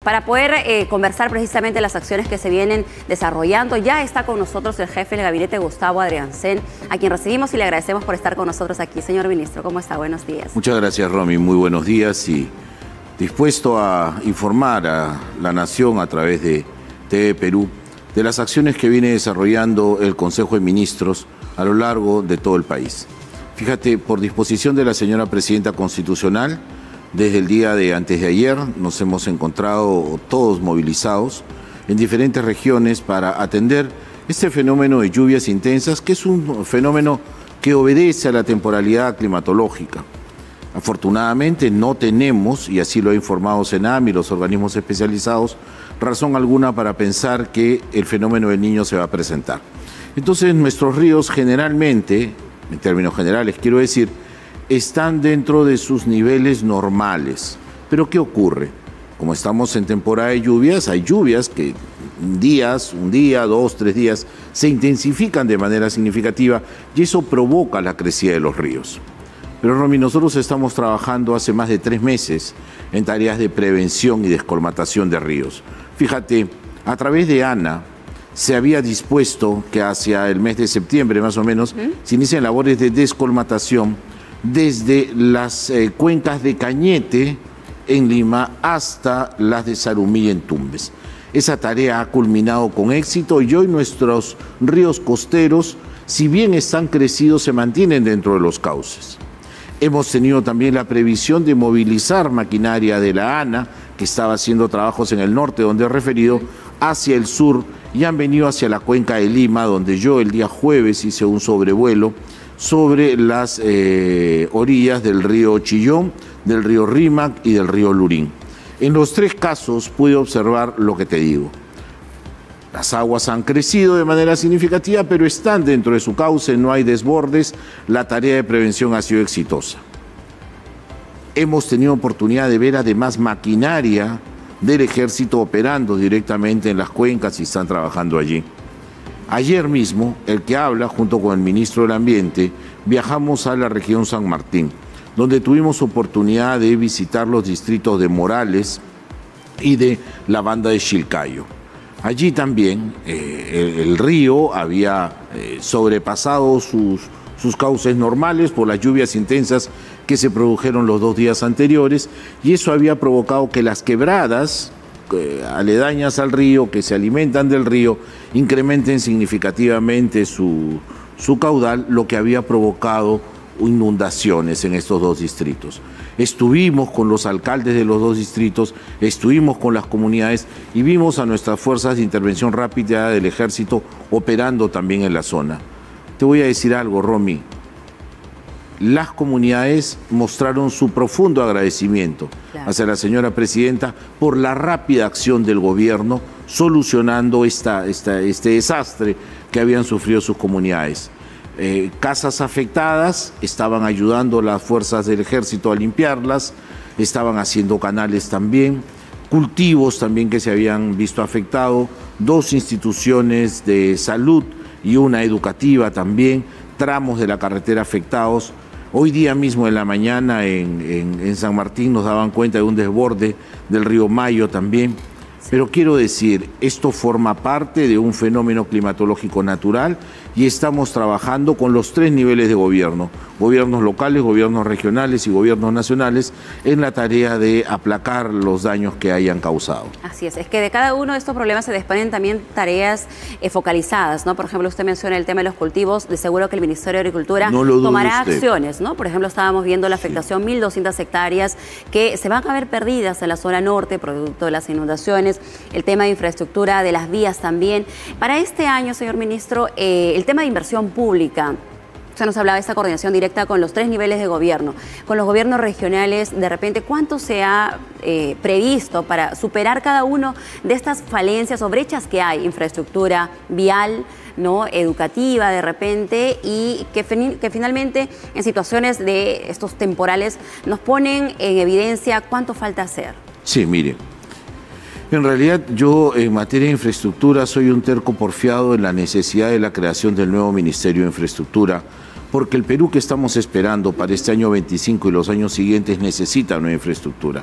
Para poder conversar precisamente las acciones que se vienen desarrollando, ya está con nosotros el jefe del gabinete, Gustavo Adriancén, a quien recibimos y le agradecemos por estar con nosotros aquí. Señor ministro, ¿cómo está? Buenos días. Muchas gracias, Romy. Muy buenos días y dispuesto a informar a la nación a través de TV Perú de las acciones que viene desarrollando el Consejo de Ministros a lo largo de todo el país. Fíjate, por disposición de la señora Presidenta Constitucional, desde el día de antes de ayer nos hemos encontrado todos movilizados en diferentes regiones para atender este fenómeno de lluvias intensas, que es un fenómeno que obedece a la temporalidad climatológica. Afortunadamente no tenemos, y así lo ha informado Senam y los organismos especializados, razón alguna para pensar que el fenómeno del Niño se va a presentar. Entonces nuestros ríos generalmente, en términos generales quiero decir, están dentro de sus niveles normales. Pero ¿qué ocurre? Como estamos en temporada de lluvias, hay lluvias que un día, 2, 3 días, se intensifican de manera significativa y eso provoca la crecida de los ríos. Pero Romy, nosotros estamos trabajando hace más de 3 meses en tareas de prevención y descolmatación de ríos. Fíjate, a través de ANA se había dispuesto que hacia el mes de septiembre más o menos se inician labores de descolmatación desde las cuencas de Cañete en Lima hasta las de Sarumí en Tumbes. Esa tarea ha culminado con éxito y hoy nuestros ríos costeros, si bien están crecidos, se mantienen dentro de los cauces. Hemos tenido también la previsión de movilizar maquinaria de la ANA, que estaba haciendo trabajos en el norte, donde he referido, hacia el sur, y han venido hacia la cuenca de Lima, donde yo el día jueves hice un sobrevuelo sobre las orillas del río Chillón, del río Rímac y del río Lurín. En los 3 casos pude observar lo que te digo. Las aguas han crecido de manera significativa, pero están dentro de su cauce, no hay desbordes, la tarea de prevención ha sido exitosa. Hemos tenido oportunidad de ver además maquinaria del ejército operando directamente en las cuencas y están trabajando allí. Ayer mismo, el que habla, junto con el ministro del Ambiente, viajamos a la región San Martín, donde tuvimos oportunidad de visitar los distritos de Morales y de la banda de Chilcayo. Allí también el río había sobrepasado sus cauces normales por las lluvias intensas que se produjeron los 2 días anteriores y eso había provocado que las quebradas aledañas al río, que se alimentan del río, incrementen significativamente su caudal, lo que había provocado inundaciones en estos 2 distritos. Estuvimos con los alcaldes de los 2 distritos, estuvimos con las comunidades y vimos a nuestras fuerzas de intervención rápida del ejército operando también en la zona. Te voy a decir algo, Romy. Las comunidades mostraron su profundo agradecimiento hacia la señora Presidenta por la rápida acción del gobierno solucionando este desastre que habían sufrido sus comunidades. Casas afectadas, estaban ayudando las fuerzas del ejército a limpiarlas, estaban haciendo canales también, cultivos también que se habían visto afectados, 2 instituciones de salud y una educativa también, tramos de la carretera afectados. Hoy día mismo en la mañana en San Martín nos daban cuenta de un desborde del río Mayo también. Pero quiero decir, esto forma parte de un fenómeno climatológico natural y estamos trabajando con los 3 niveles de gobierno, gobiernos locales, gobiernos regionales y gobiernos nacionales, en la tarea de aplacar los daños que hayan causado. Así es que de cada uno de estos problemas se desprenden también tareas focalizadas, ¿no? Por ejemplo, usted menciona el tema de los cultivos, de seguro que el Ministerio de Agricultura tomará acciones, ¿no? Por ejemplo, estábamos viendo la afectación, 1.200 hectáreas que se van a ver perdidas en la zona norte, producto de las inundaciones, el tema de infraestructura de las vías también. Para este año, señor ministro, el tema de inversión pública, usted nos hablaba de esta coordinación directa con los 3 niveles de gobierno, con los gobiernos regionales, de repente, ¿cuánto se ha previsto para superar cada uno de estas falencias o brechas que hay, infraestructura vial, ¿no?, educativa de repente, y que finalmente en situaciones de estos temporales nos ponen en evidencia cuánto falta hacer? Sí, mire. En realidad yo en materia de infraestructura soy un terco porfiado en la necesidad de la creación del nuevo Ministerio de Infraestructura, porque el Perú que estamos esperando para este año 25 y los años siguientes necesita nueva infraestructura.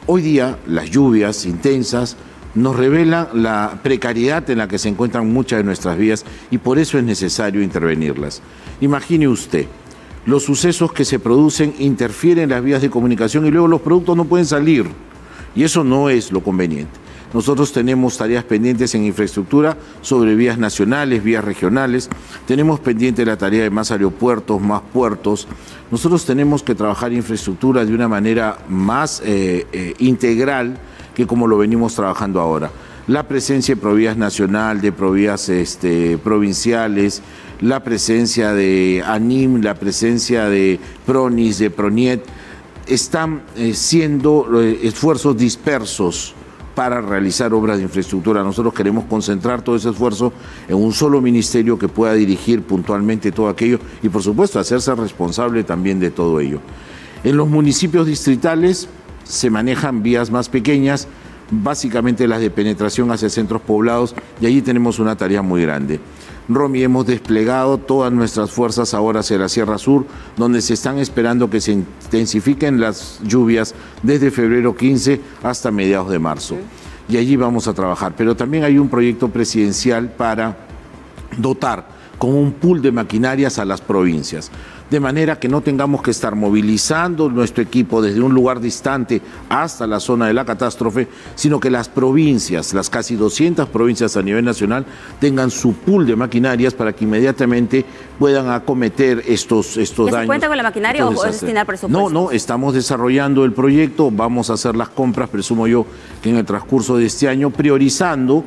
Hoy día las lluvias intensas nos revelan la precariedad en la que se encuentran muchas de nuestras vías y por eso es necesario intervenirlas. Imagine usted, los sucesos que se producen interfieren en las vías de comunicación y luego los productos no pueden salir y eso no es lo conveniente. Nosotros tenemos tareas pendientes en infraestructura sobre vías nacionales, vías regionales. Tenemos pendiente la tarea de más aeropuertos, más puertos. Nosotros tenemos que trabajar infraestructura de una manera más integral que como lo venimos trabajando ahora. La presencia de Provías Nacional, de Provías provinciales, la presencia de ANIM, la presencia de PRONIS, de PRONIET, están siendo esfuerzos dispersos para realizar obras de infraestructura. Nosotros queremos concentrar todo ese esfuerzo en un solo ministerio que pueda dirigir puntualmente todo aquello y, por supuesto, hacerse responsable también de todo ello. En los municipios distritales se manejan vías más pequeñas, básicamente las de penetración hacia centros poblados, y allí tenemos una tarea muy grande. Romy, hemos desplegado todas nuestras fuerzas ahora hacia la Sierra Sur, donde se están esperando que se intensifiquen las lluvias desde febrero 15 hasta mediados de marzo. Y allí vamos a trabajar. Pero también hay un proyecto presidencial para dotar con un pool de maquinarias a las provincias, de manera que no tengamos que estar movilizando nuestro equipo desde un lugar distante hasta la zona de la catástrofe, sino que las provincias, las casi 200 provincias a nivel nacional, tengan su pool de maquinarias para que inmediatamente puedan acometer estos daños. ¿Se cuenta con la maquinaria o es destinar presupuesto? No, estamos desarrollando el proyecto, vamos a hacer las compras, presumo yo que en el transcurso de este año, priorizando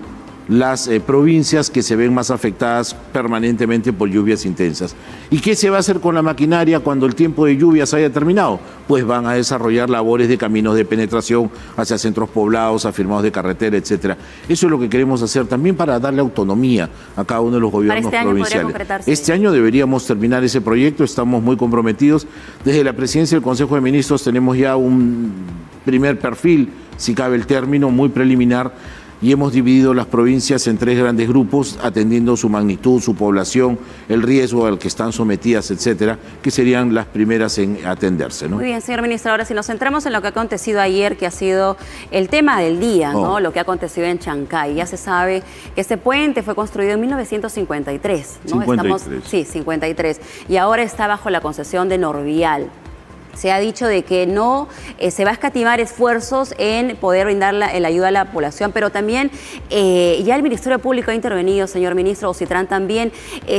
las provincias que se ven más afectadas permanentemente por lluvias intensas. ¿Y qué se va a hacer con la maquinaria cuando el tiempo de lluvias haya terminado? Pues van a desarrollar labores de caminos de penetración hacia centros poblados, afirmados de carretera, etcétera. Eso es lo que queremos hacer también para darle autonomía a cada uno de los gobiernos provinciales. Este año deberíamos terminar ese proyecto, estamos muy comprometidos. Desde la presidencia del Consejo de Ministros tenemos ya un primer perfil, si cabe el término, muy preliminar, y hemos dividido las provincias en 3 grandes grupos, atendiendo su magnitud, su población, el riesgo al que están sometidas, etcétera, que serían las primeras en atenderse, ¿no? Muy bien, señor ministro. Ahora, si nos centramos en lo que ha acontecido ayer, que ha sido el tema del día, ¿no? Lo que ha acontecido en Chancay. Ya se sabe que este puente fue construido en 1953, ¿no? 53. Sí, 53. Y ahora está bajo la concesión de Norvial. Se ha dicho de que no se va a escatimar esfuerzos en poder brindar la ayuda a la población, pero también ya el Ministerio Público ha intervenido, señor ministro, Ocitran también.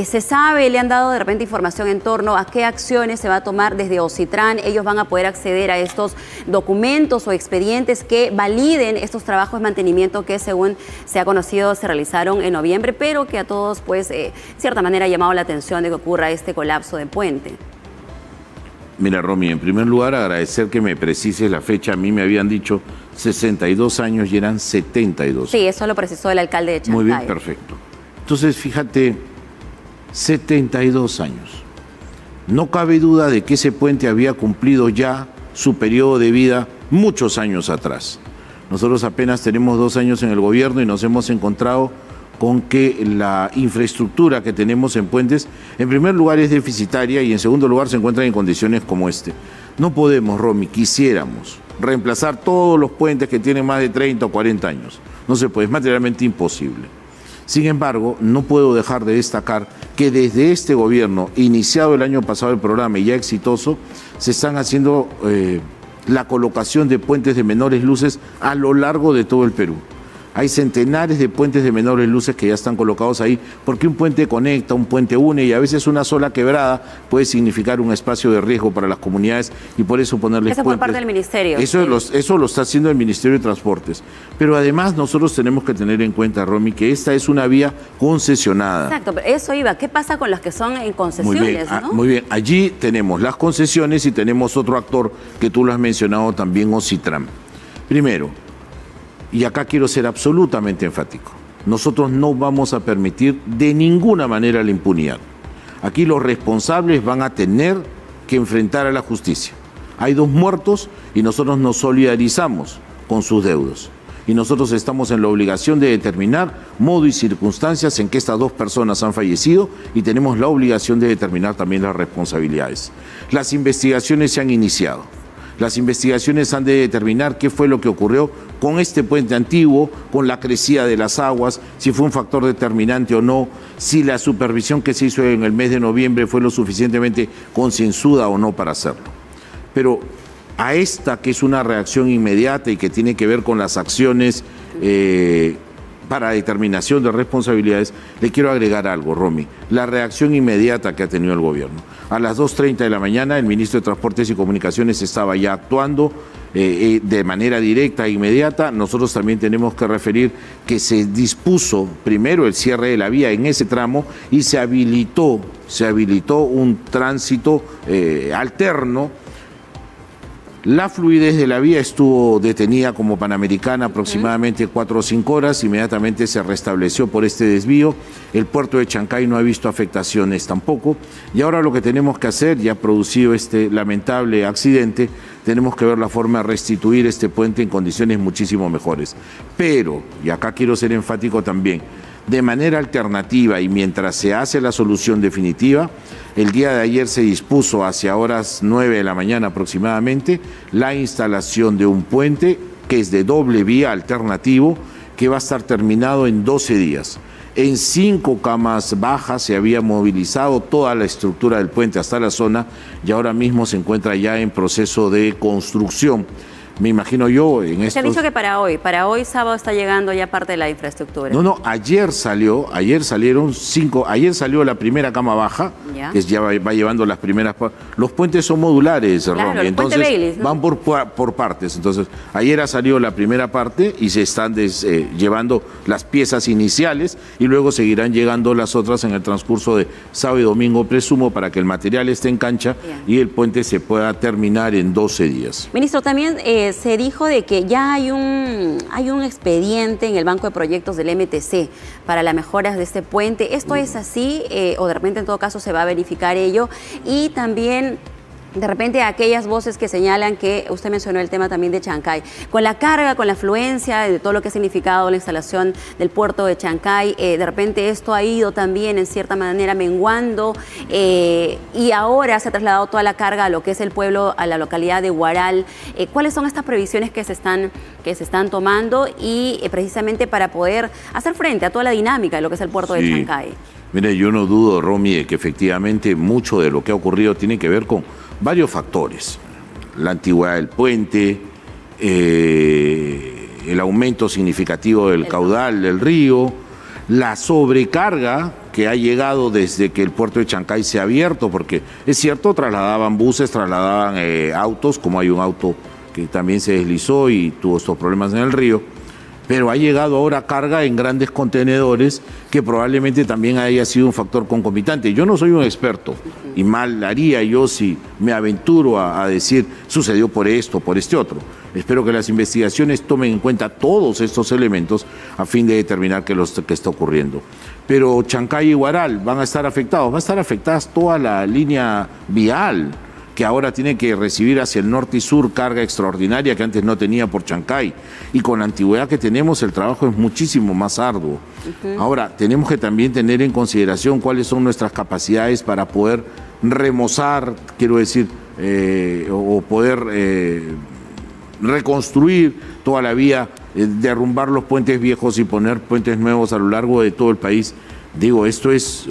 Se sabe, le han dado de repente información en torno a qué acciones se va a tomar desde Ocitran. Ellos van a poder acceder a estos documentos o expedientes que validen estos trabajos de mantenimiento que, según se ha conocido, se realizaron en noviembre, pero que a todos, pues, de cierta manera ha llamado la atención de que ocurra este colapso de puente. Mira, Romy, en primer lugar agradecer que me precises la fecha. A mí me habían dicho 62 años y eran 72. Sí, eso lo precisó el alcalde de Chancay. Muy bien, perfecto. Entonces, fíjate, 72 años. No cabe duda de que ese puente había cumplido ya su periodo de vida muchos años atrás. Nosotros apenas tenemos 2 años en el gobierno y nos hemos encontrado con que la infraestructura que tenemos en puentes, en primer lugar es deficitaria y en segundo lugar se encuentra en condiciones como este. No podemos, Romy, quisiéramos reemplazar todos los puentes que tienen más de 30 o 40 años. No se puede, es materialmente imposible. Sin embargo, no puedo dejar de destacar que desde este gobierno, iniciado el año pasado el programa y ya exitoso, se están haciendo la colocación de puentes de menores luces a lo largo de todo el Perú. Hay centenares de puentes de menores luces que ya están colocados ahí, porque un puente conecta, un puente une, y a veces una sola quebrada puede significar un espacio de riesgo para las comunidades, y por eso ponerles puentes. Eso por parte del Ministerio. Eso lo está haciendo el Ministerio de Transportes. Pero además nosotros tenemos que tener en cuenta, Romy, que esta es una vía concesionada. Exacto, pero eso iba. ¿Qué pasa con las que son en concesiones? Muy bien, allí tenemos las concesiones y tenemos otro actor que tú lo has mencionado también, Ocitran. Primero, y acá quiero ser absolutamente enfático, nosotros no vamos a permitir de ninguna manera la impunidad. Aquí los responsables van a tener que enfrentar a la justicia. Hay 2 muertos y nosotros nos solidarizamos con sus deudos. Y nosotros estamos en la obligación de determinar modo y circunstancias en que estas 2 personas han fallecido y tenemos la obligación de determinar también las responsabilidades. Las investigaciones se han iniciado. Las investigaciones han de determinar qué fue lo que ocurrió con este puente antiguo, con la crecida de las aguas, si fue un factor determinante o no, si la supervisión que se hizo en el mes de noviembre fue lo suficientemente concienzuda o no para hacerlo. Pero a esta, que es una reacción inmediata y que tiene que ver con las acciones para determinación de responsabilidades, le quiero agregar algo, Romy. La reacción inmediata que ha tenido el gobierno. A las 2:30 de la mañana, el ministro de Transportes y Comunicaciones estaba ya actuando de manera directa e inmediata. Nosotros también tenemos que referir que se dispuso primero el cierre de la vía en ese tramo y se habilitó un tránsito alterno. La fluidez de la vía estuvo detenida como Panamericana aproximadamente 4 o 5 horas, inmediatamente se restableció por este desvío. El puerto de Chancay no ha visto afectaciones tampoco. Y ahora lo que tenemos que hacer, ya producido este lamentable accidente, tenemos que ver la forma de restituir este puente en condiciones muchísimo mejores. Pero, y acá quiero ser enfático también, de manera alternativa y mientras se hace la solución definitiva, el día de ayer se dispuso hacia horas 9 de la mañana aproximadamente la instalación de un puente que es de doble vía alternativo que va a estar terminado en 12 días. En 5 camas bajas se había movilizado toda la estructura del puente hasta la zona y ahora mismo se encuentra ya en proceso de construcción. Me imagino yo en esto. Se ha dicho que para hoy sábado está llegando ya parte de la infraestructura. No, ayer salió la primera cama baja, que ya va llevando las primeras. Los puentes son modulares, claro, Romy, entonces Bailey, ¿no? van por partes. Entonces, ayer salió la primera parte y se están llevando las piezas iniciales y luego seguirán llegando las otras en el transcurso de sábado y domingo, presumo, para que el material esté en cancha y el puente se pueda terminar en 12 días. Ministro, también se dijo de que ya hay un expediente en el Banco de Proyectos del MTC para las mejoras de este puente. ¿Esto es así o de repente en todo caso se va a verificar ello? Y también de repente aquellas voces que señalan que usted mencionó el tema también de Chancay, con la carga, con la afluencia de todo lo que ha significado la instalación del puerto de Chancay, de repente esto ha ido también en cierta manera menguando y ahora se ha trasladado toda la carga a lo que es el pueblo, a la localidad de Huaral. ¿Cuáles son estas previsiones que se están tomando y precisamente para poder hacer frente a toda la dinámica de lo que es el puerto de Chancay? Mire, yo no dudo, Romy, de que efectivamente mucho de lo que ha ocurrido tiene que ver con varios factores. La antigüedad del puente, el aumento significativo del caudal del río, la sobrecarga que ha llegado desde que el puerto de Chancay se ha abierto, porque es cierto, trasladaban buses, trasladaban autos, como hay un auto que también se deslizó y tuvo estos problemas en el río, pero ha llegado ahora carga en grandes contenedores que probablemente también haya sido un factor concomitante. Yo no soy un experto y mal haría yo si me aventuro a decir sucedió por esto, por este otro. Espero que las investigaciones tomen en cuenta todos estos elementos a fin de determinar qué está ocurriendo. Pero Chancay y Huaral van a estar afectados, va a estar afectadas toda la línea vial, que ahora tiene que recibir hacia el norte y sur carga extraordinaria que antes no tenía por Chancay. Y con la antigüedad que tenemos, el trabajo es muchísimo más arduo. Ahora, tenemos que también tener en consideración cuáles son nuestras capacidades para poder remozar, quiero decir, o poder reconstruir toda la vía, derrumbar los puentes viejos y poner puentes nuevos a lo largo de todo el país. Digo, esto es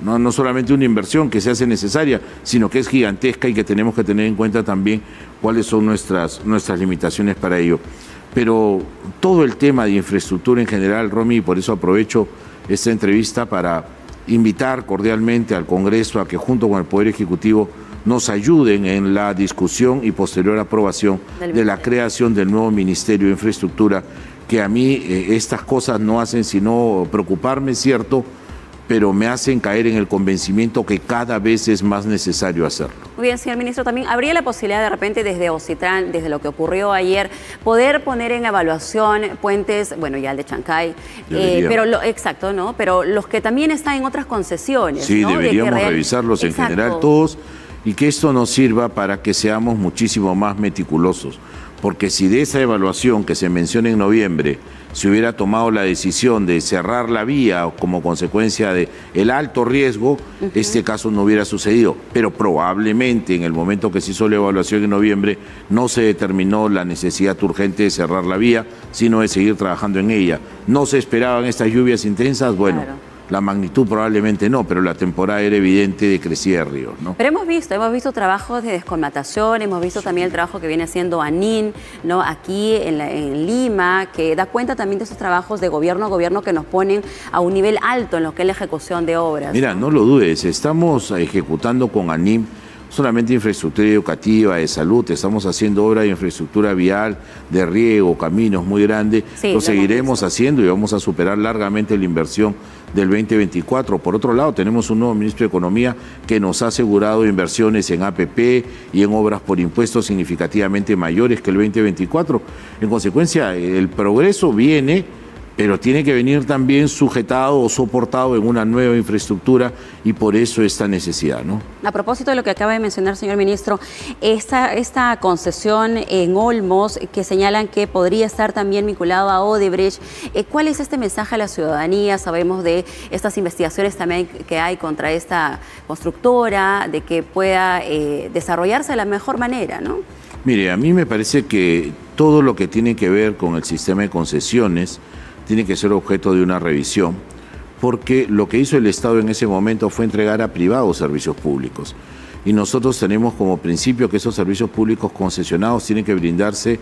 no solamente una inversión que se hace necesaria, sino que es gigantesca y que tenemos que tener en cuenta también cuáles son nuestras limitaciones para ello. Pero todo el tema de infraestructura en general, Romy, y por eso aprovecho esta entrevista para invitar cordialmente al Congreso a que junto con el Poder Ejecutivo nos ayuden en la discusión y posterior aprobación de la creación del nuevo Ministerio de Infraestructura, que a mí estas cosas no hacen sino preocuparme, cierto, pero me hacen caer en el convencimiento que cada vez es más necesario hacerlo. Muy bien, señor ministro, también habría la posibilidad de repente desde Ocitran, desde lo que ocurrió ayer, poder poner en evaluación puentes, bueno, ya el de Chancay, pero exacto, ¿no? Pero los que también están en otras concesiones. Sí, ¿no? deberíamos revisarlos en general todos y que esto nos sirva para que seamos muchísimo más meticulosos. porque si de esa evaluación que se menciona en noviembre se hubiera tomado la decisión de cerrar la vía como consecuencia del alto riesgo, este caso no hubiera sucedido. Pero probablemente en el momento que se hizo la evaluación en noviembre no se determinó la necesidad urgente de cerrar la vía, sino de seguir trabajando en ella. ¿No se esperaban estas lluvias intensas? Bueno, claro. La magnitud probablemente no, pero la temporada era evidente de crecida de ríos, ¿no? Pero hemos visto trabajos de descolmatación, hemos visto también el trabajo que viene haciendo ANIN, ¿no? Aquí en Lima, que da cuenta también de esos trabajos de gobierno a gobierno que nos ponen a un nivel alto en lo que es la ejecución de obras. Mira, no lo dudes, estamos ejecutando con ANIN solamente infraestructura educativa, de salud, estamos haciendo obra de infraestructura vial, de riego, caminos muy grandes, sí, lo seguiremos haciendo y vamos a superar largamente la inversión del 2024. Por otro lado, tenemos un nuevo ministro de Economía que nos ha asegurado inversiones en APP y en obras por impuestos significativamente mayores que el 2024. En consecuencia, el progreso viene, pero tiene que venir también sujetado o soportado en una nueva infraestructura y por eso esta necesidad, ¿no? A propósito de lo que acaba de mencionar, señor ministro, esta concesión en Olmos que señalan que podría estar también vinculado a Odebrecht, ¿cuál es este mensaje a la ciudadanía? Sabemos de estas investigaciones también que hay contra esta constructora, de que pueda desarrollarse de la mejor manera, ¿no? Mire, a mí me parece que todo lo que tiene que ver con el sistema de concesiones tiene que ser objeto de una revisión, porque lo que hizo el Estado en ese momento fue entregar a privados servicios públicos. Y nosotros tenemos como principio que esos servicios públicos concesionados tienen que brindarse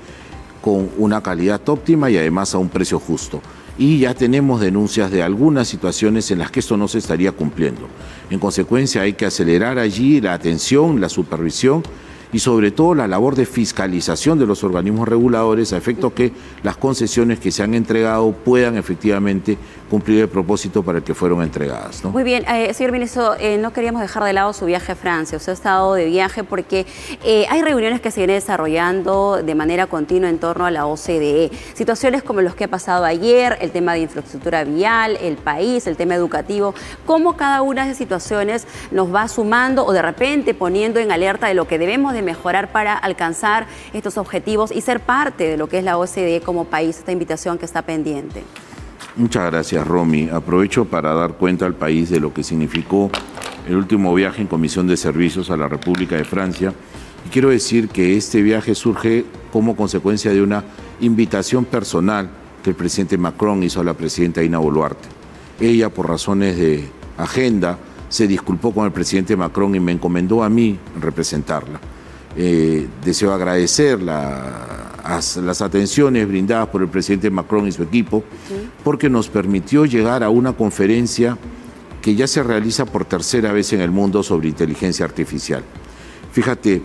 con una calidad óptima y además a un precio justo. Y ya tenemos denuncias de algunas situaciones en las que esto no se estaría cumpliendo. En consecuencia, hay que acelerar allí la atención, la supervisión y sobre todo la labor de fiscalización de los organismos reguladores a efecto que las concesiones que se han entregado puedan efectivamente cumplir el propósito para el que fueron entregadas, ¿no? Muy bien, señor ministro, no queríamos dejar de lado su viaje a Francia. Usted ha estado de viaje porque hay reuniones que se vienen desarrollando de manera continua en torno a la OCDE. Situaciones como los que ha pasado ayer, el tema de infraestructura vial, el país, el tema educativo. ¿Cómo cada una de esas situaciones nos va sumando o de repente poniendo en alerta de lo que debemos de mejorar para alcanzar estos objetivos y ser parte de lo que es la OCDE como país, esta invitación que está pendiente? Muchas gracias, Romy. Aprovecho para dar cuenta al país de lo que significó el último viaje en Comisión de Servicios a la República de Francia. Y quiero decir que este viaje surge como consecuencia de una invitación personal que el presidente Macron hizo a la presidenta Dina Boluarte. Ella, por razones de agenda, se disculpó con el presidente Macron y me encomendó a mí representarla. Deseo agradecer las atenciones brindadas por el presidente Macron y su equipo, porque nos permitió llegar a una conferencia que ya se realiza por tercera vez en el mundo sobre inteligencia artificial. Fíjate,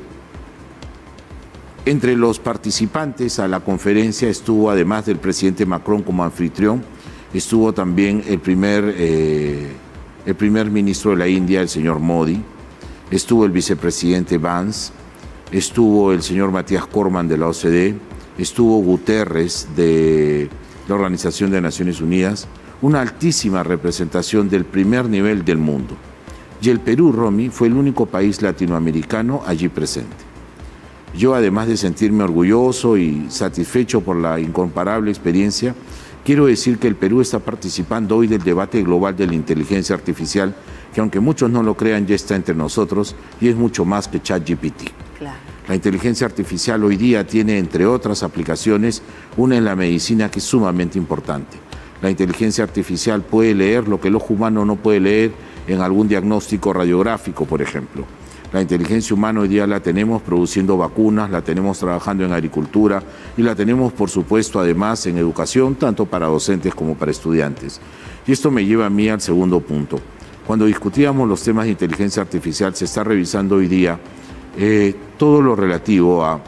entre los participantes a la conferencia estuvo, además del presidente Macron como anfitrión, estuvo también el primer ministro de la India, el señor Modi, estuvo el vicepresidente Vance, estuvo el señor Matías Cormann de la OCDE, estuvo Guterres de la Organización de Naciones Unidas, una altísima representación del primer nivel del mundo. Y el Perú, Romy, fue el único país latinoamericano allí presente. Yo, además de sentirme orgulloso y satisfecho por la incomparable experiencia, quiero decir que el Perú está participando hoy del debate global de la inteligencia artificial, que aunque muchos no lo crean, ya está entre nosotros y es mucho más que ChatGPT. Claro. La inteligencia artificial hoy día tiene, entre otras aplicaciones, una en la medicina que es sumamente importante. La inteligencia artificial puede leer lo que el ojo humano no puede leer en algún diagnóstico radiográfico, por ejemplo. La inteligencia humana hoy día la tenemos produciendo vacunas, la tenemos trabajando en agricultura y la tenemos, por supuesto, además en educación, tanto para docentes como para estudiantes. Y esto me lleva a mí al segundo punto. Cuando discutíamos los temas de inteligencia artificial, se está revisando hoy día todo lo relativo a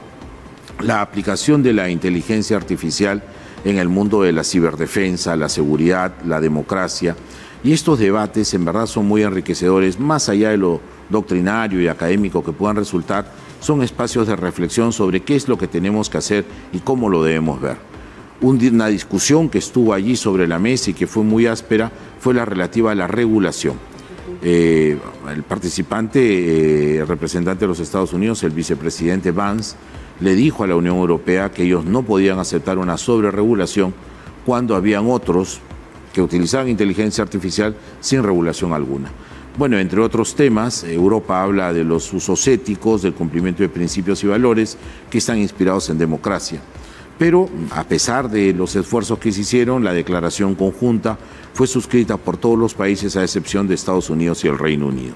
la aplicación de la inteligencia artificial en el mundo de la ciberdefensa, la seguridad, la democracia. Y estos debates en verdad son muy enriquecedores, más allá de lo doctrinario y académico que puedan resultar, son espacios de reflexión sobre qué es lo que tenemos que hacer y cómo lo debemos ver. Una discusión que estuvo allí sobre la mesa y que fue muy áspera fue la relativa a la regulación. El participante, representante de los Estados Unidos, el vicepresidente Vance, le dijo a la Unión Europea que ellos no podían aceptar una sobreregulación cuando habían otros que utilizaban inteligencia artificial sin regulación alguna. Bueno, entre otros temas, Europa habla de los usos éticos, del cumplimiento de principios y valores que están inspirados en democracia. Pero, a pesar de los esfuerzos que se hicieron, la declaración conjunta fue suscrita por todos los países a excepción de Estados Unidos y el Reino Unido.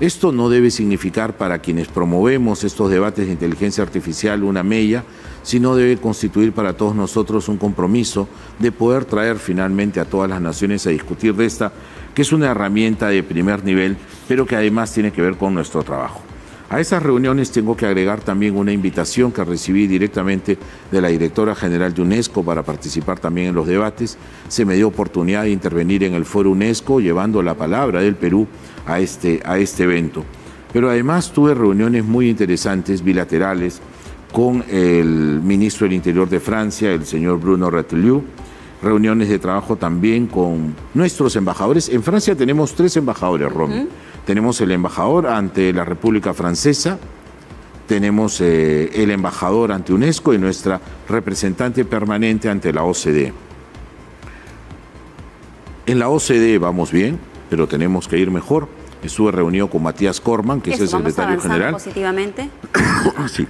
Esto no debe significar para quienes promovemos estos debates de inteligencia artificial una mella, sino debe constituir para todos nosotros un compromiso de poder traer finalmente a todas las naciones a discutir de esta, que es una herramienta de primer nivel, pero que además tiene que ver con nuestro trabajo. A esas reuniones tengo que agregar también una invitación que recibí directamente de la directora general de UNESCO para participar también en los debates. Se me dio oportunidad de intervenir en el Foro UNESCO llevando la palabra del Perú a este evento. Pero además tuve reuniones muy interesantes, bilaterales, con el ministro del Interior de Francia, el señor Bruno Retailleau, reuniones de trabajo también con nuestros embajadores. En Francia tenemos 3 embajadores, Romy. Tenemos el embajador ante la República Francesa, tenemos el embajador ante UNESCO y nuestra representante permanente ante la OCDE. En la OCDE vamos bien, pero tenemos que ir mejor. Estuve reunido con Matías Corman, que es el secretario general. ¿Vamos positivamente? Sí,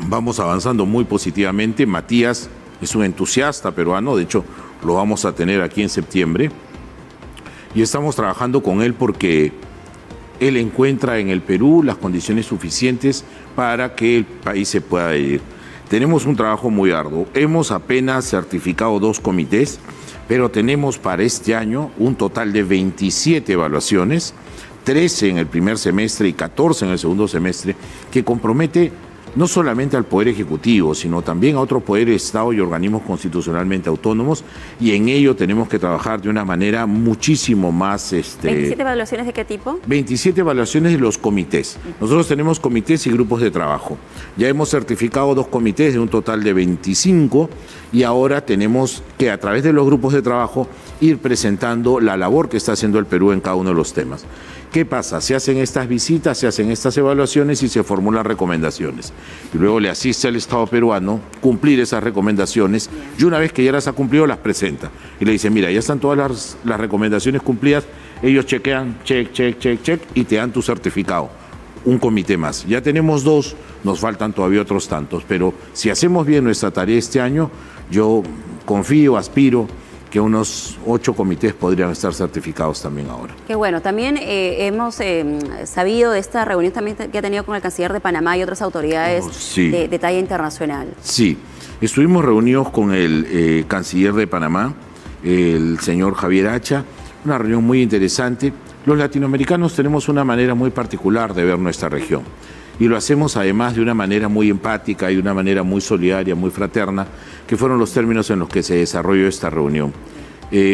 vamos avanzando muy positivamente. Matías es un entusiasta peruano, de hecho lo vamos a tener aquí en septiembre. Y estamos trabajando con él porque él encuentra en el Perú las condiciones suficientes para que el país se pueda ir. Tenemos un trabajo muy arduo. Hemos apenas certificado 2 comités, pero tenemos para este año un total de 27 evaluaciones, 13 en el primer semestre y 14 en el segundo semestre, que compromete no solamente al Poder Ejecutivo, sino también a otros poderes de Estado y organismos constitucionalmente autónomos, y en ello tenemos que trabajar de una manera muchísimo más... ¿27 evaluaciones de qué tipo? 27 evaluaciones de los comités. Nosotros tenemos comités y grupos de trabajo. Ya hemos certificado 2 comités de un total de 25, y ahora tenemos que, a través de los grupos de trabajo, ir presentando la labor que está haciendo el Perú en cada uno de los temas. ¿Qué pasa? Se hacen estas visitas, se hacen estas evaluaciones y se formulan recomendaciones. Y luego le asiste al Estado peruano cumplir esas recomendaciones. Y una vez que ya las ha cumplido, las presenta. Y le dice, mira, ya están todas las recomendaciones cumplidas. Ellos chequean, check, y te dan tu certificado. Un comité más. Ya tenemos 2, nos faltan todavía otros tantos. Pero si hacemos bien nuestra tarea este año, yo confío, aspiro que unos 8 comités podrían estar certificados también ahora. Qué bueno. También hemos sabido de esta reunión también que ha tenido con el canciller de Panamá y otras autoridades de talla internacional. Sí, estuvimos reunidos con el canciller de Panamá, el señor Javier Hacha, una reunión muy interesante. Los latinoamericanos tenemos una manera muy particular de ver nuestra región. Y lo hacemos además de una manera muy empática y de una manera muy solidaria, muy fraterna, que fueron los términos en los que se desarrolló esta reunión.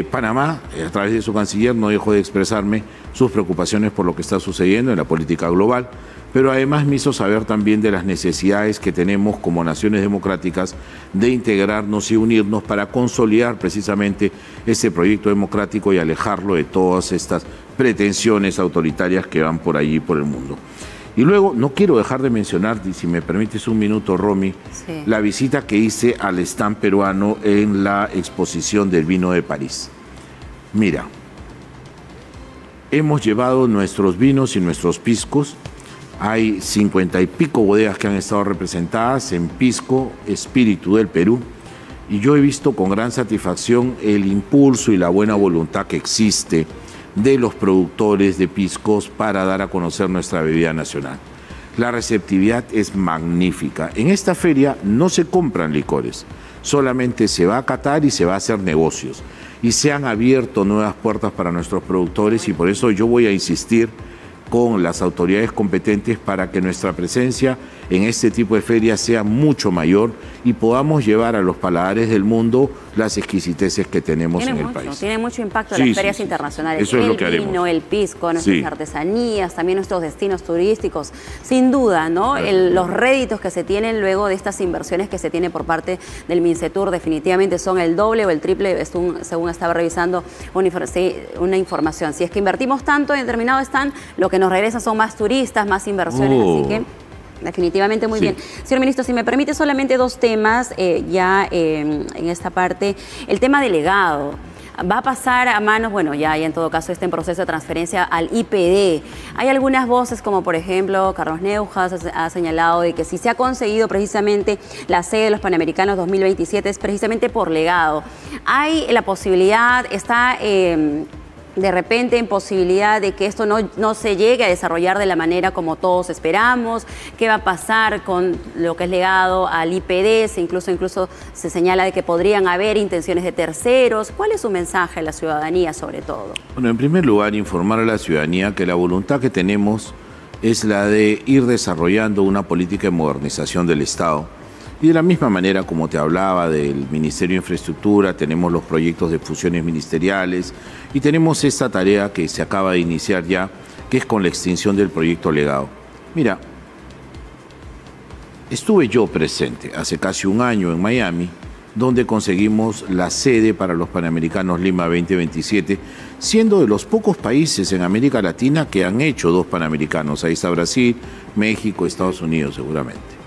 Panamá, a través de su canciller, no dejó de expresarme sus preocupaciones por lo que está sucediendo en la política global, pero además me hizo saber también de las necesidades que tenemos como naciones democráticas de integrarnos y unirnos para consolidar precisamente este proyecto democrático y alejarlo de todas estas pretensiones autoritarias que van por allí por el mundo. Y luego, no quiero dejar de mencionar, si me permites un minuto, Romy, la visita que hice al stand peruano en la exposición del vino de París. Mira, hemos llevado nuestros vinos y nuestros piscos. Hay 50 y pico bodegas que han estado representadas en pisco, espíritu del Perú. Y yo he visto con gran satisfacción el impulso y la buena voluntad que existe de los productores de piscos para dar a conocer nuestra bebida nacional. La receptividad es magnífica. En esta feria no se compran licores, solamente se va a catar y se va a hacer negocios. Y se han abierto nuevas puertas para nuestros productores y por eso yo voy a insistir con las autoridades competentes para que nuestra presencia en este tipo de ferias sea mucho mayor y podamos llevar a los paladares del mundo las exquisiteces que tenemos en el país. Tiene mucho impacto las ferias internacionales. Eso es lo que haremos. El vino, el pisco, nuestras artesanías, también nuestros destinos turísticos. Sin duda, ¿no? Los réditos que se tienen luego de estas inversiones que se tiene por parte del Mincetur definitivamente son el doble o el triple, según estaba revisando una información. Si es que invertimos tanto en determinado stand, lo que nos regresa son más turistas, más inversiones, así que Definitivamente muy bien. Señor ministro, si me permite solamente dos temas en esta parte. El tema delegado. Va a pasar a manos, bueno, ya en todo caso está en proceso de transferencia al IPD. Hay algunas voces, como por ejemplo, Carlos Neuhaus ha señalado de que si se ha conseguido precisamente la sede de los Panamericanos 2027 es precisamente por legado. Hay la posibilidad, está de repente en posibilidad de que esto no se llegue a desarrollar de la manera como todos esperamos. ¿Qué va a pasar con lo que es legado al IPD? Incluso se señala de que podrían haber intenciones de terceros. ¿Cuál es su mensaje a la ciudadanía sobre todo? Bueno, en primer lugar, informar a la ciudadanía que la voluntad que tenemos es la de ir desarrollando una política de modernización del Estado. Y de la misma manera, como te hablaba del Ministerio de Infraestructura, tenemos los proyectos de fusiones ministeriales y tenemos esta tarea que se acaba de iniciar ya, que es con la extinción del proyecto legado. Mira, estuve yo presente hace casi un año en Miami, donde conseguimos la sede para los Panamericanos Lima 2027, siendo de los pocos países en América Latina que han hecho 2 Panamericanos. Ahí está Brasil, México, Estados Unidos seguramente.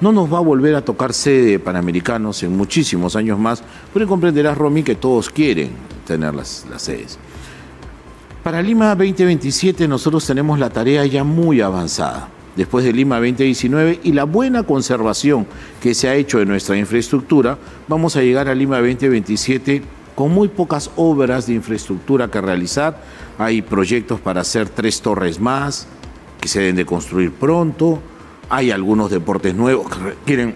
No nos va a volver a tocar sede de Panamericanos en muchísimos años más, pero comprenderás, Romy, que todos quieren tener las sedes. Para Lima 2027 nosotros tenemos la tarea ya muy avanzada. Después de Lima 2019 y la buena conservación que se ha hecho de nuestra infraestructura, vamos a llegar a Lima 2027 con muy pocas obras de infraestructura que realizar. Hay proyectos para hacer 3 torres más, que se deben de construir pronto. Hay algunos deportes nuevos que requieren...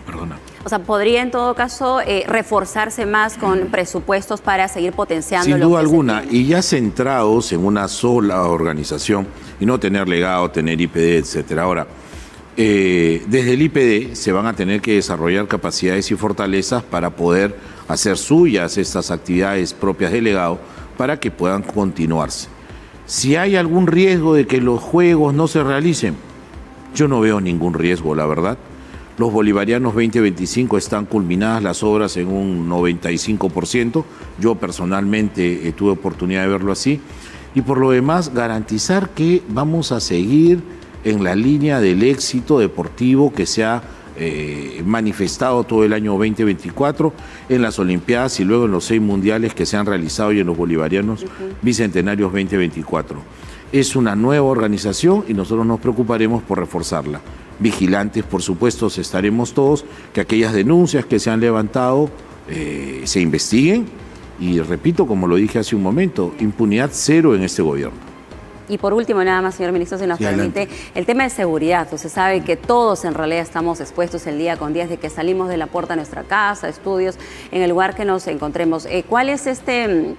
Perdona. O sea, ¿podría en todo caso reforzarse más con presupuestos para seguir potenciando? Sin duda alguna, y ya centrados en una sola organización y no tener legado, tener IPD, etcétera. Ahora, desde el IPD se van a tener que desarrollar capacidades y fortalezas para poder hacer suyas estas actividades propias del legado para que puedan continuarse. Si hay algún riesgo de que los juegos no se realicen, yo no veo ningún riesgo, la verdad. Los Bolivarianos 2025 están culminadas las obras en un 95%. Yo personalmente tuve oportunidad de verlo así. Y por lo demás, garantizar que vamos a seguir en la línea del éxito deportivo que se ha manifestado todo el año 2024 en las Olimpiadas y luego en los 6 mundiales que se han realizado y en los Bolivarianos Bicentenarios 2024. Es una nueva organización y nosotros nos preocuparemos por reforzarla. Vigilantes, por supuesto, estaremos todos, que aquellas denuncias que se han levantado se investiguen y, repito, como lo dije hace un momento, impunidad cero en este gobierno. Y por último, nada más, señor ministro, si nos permite, el tema de seguridad. Usted sabe que todos en realidad estamos expuestos el día con día desde que salimos de la puerta de nuestra casa, estudios, en el lugar que nos encontremos. ¿Cuál es este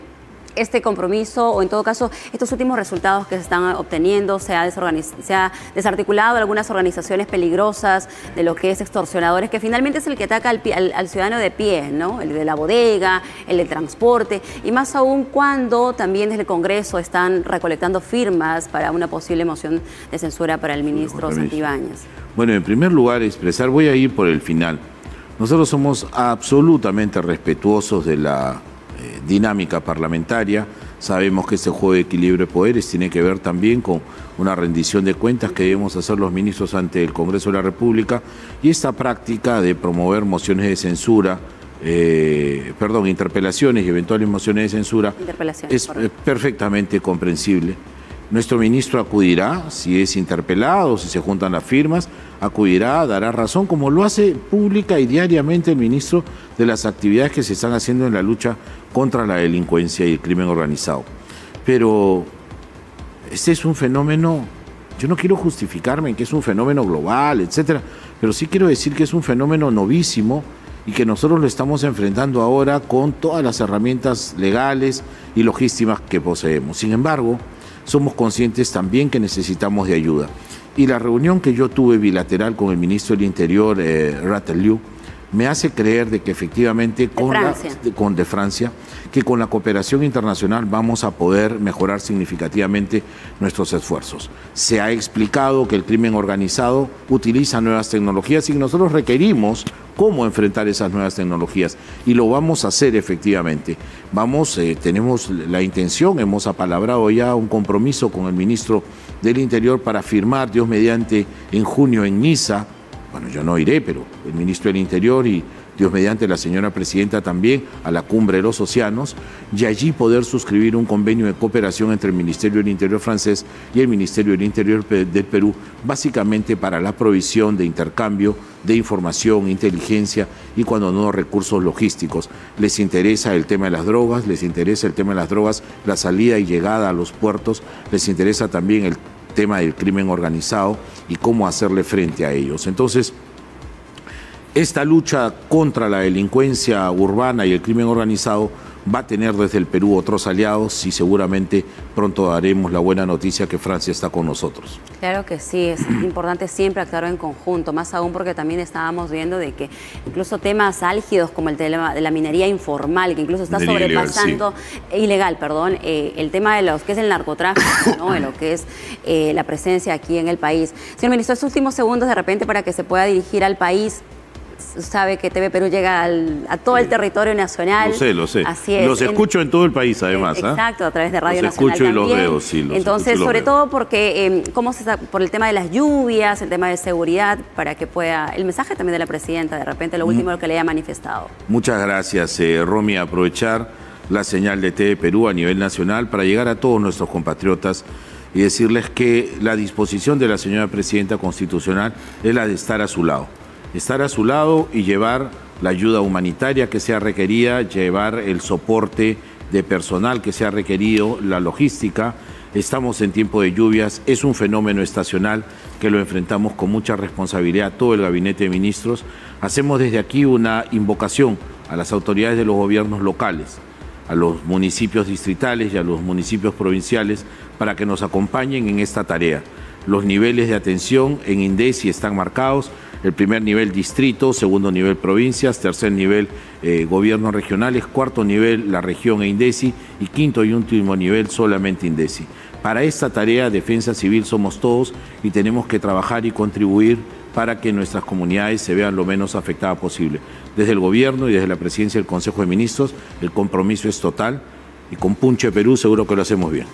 compromiso o en todo caso estos últimos resultados que se están obteniendo? Se ha desarticulado algunas organizaciones peligrosas de lo que es extorsionadores, que finalmente es el que ataca al ciudadano de pie, ¿no? El de la bodega, el de transporte, y más aún cuando también desde el Congreso están recolectando firmas para una posible moción de censura para el ministro Santibáñez. Bueno, en primer lugar expresar, voy a ir por el final. Nosotros somos absolutamente respetuosos de la dinámica parlamentaria. Sabemos que este juego de equilibrio de poderes tiene que ver también con una rendición de cuentas que debemos hacer los ministros ante el Congreso de la República, y esta práctica de promover mociones de censura, interpelaciones y eventuales mociones de censura es perfectamente comprensible. Nuestro ministro acudirá, si es interpelado, si se juntan las firmas, acudirá, dará razón, como lo hace pública y diariamente el ministro, de las actividades que se están haciendo en la lucha contra la delincuencia y el crimen organizado. Pero este es un fenómeno, yo no quiero justificarme en que es un fenómeno global, etcétera, pero sí quiero decir que es un fenómeno novísimo y que nosotros lo estamos enfrentando ahora con todas las herramientas legales y logísticas que poseemos. Sin embargo, somos conscientes también que necesitamos de ayuda. Y la reunión que yo tuve bilateral con el ministro del Interior, Ratelieu, me hace creer de que efectivamente de Francia, que con la cooperación internacional vamos a poder mejorar significativamente nuestros esfuerzos. Se ha explicado que el crimen organizado utiliza nuevas tecnologías y nosotros requerimos cómo enfrentar esas nuevas tecnologías, y lo vamos a hacer efectivamente. Tenemos la intención, hemos apalabrado ya un compromiso con el ministro del Interior para firmar, Dios mediante, en junio en Niza. Bueno, yo no iré, pero el ministro del Interior y Dios mediante la señora presidenta también, a la cumbre de los océanos, y allí poder suscribir un convenio de cooperación entre el Ministerio del Interior francés y el Ministerio del Interior del Perú, básicamente para la provisión de intercambio de información, inteligencia y, cuando no, recursos logísticos. Les interesa el tema de las drogas, la salida y llegada a los puertos, les interesa también el tema del crimen organizado y cómo hacerle frente a ellos. Entonces, esta lucha contra la delincuencia urbana y el crimen organizado va a tener desde el Perú otros aliados y seguramente pronto daremos la buena noticia que Francia está con nosotros. Claro que sí, es importante siempre actuar en conjunto, más aún porque también estábamos viendo de que incluso temas álgidos como el tema de la minería informal, que incluso está sobrepasando, el tema de los que es el narcotráfico, ¿no? De lo que es la presencia aquí en el país. Señor ministro, estos últimos segundos de repente para que se pueda dirigir al país. Sabe que TV Perú llega a todo el territorio nacional. Lo sé. Así es. Los escucho en todo el país, además. Exacto, a través de Radio Nacional también. Los escucho y los veo, sí. Entonces, sobre todo porque, por el tema de las lluvias, el tema de seguridad, para que pueda... El mensaje también de la presidenta, de repente, lo último que le haya manifestado. Muchas gracias, Romy. Aprovechar la señal de TV Perú a nivel nacional para llegar a todos nuestros compatriotas y decirles que la disposición de la señora presidenta constitucional es la de estar a su lado. Estar a su lado y llevar la ayuda humanitaria que sea requerida, llevar el soporte de personal que sea requerido, la logística. Estamos en tiempo de lluvias, es un fenómeno estacional que lo enfrentamos con mucha responsabilidad todo el Gabinete de Ministros. Hacemos desde aquí una invocación a las autoridades de los gobiernos locales, a los municipios distritales y a los municipios provinciales para que nos acompañen en esta tarea. Los niveles de atención en INDECI están marcados. El primer nivel distrito, segundo nivel provincias, tercer nivel gobiernos regionales, cuarto nivel la región e INDECI y quinto y último nivel solamente INDECI. Para esta tarea, Defensa Civil somos todos y tenemos que trabajar y contribuir para que nuestras comunidades se vean lo menos afectadas posible. Desde el gobierno y desde la presidencia del Consejo de Ministros, el compromiso es total y con Punche Perú seguro que lo hacemos bien.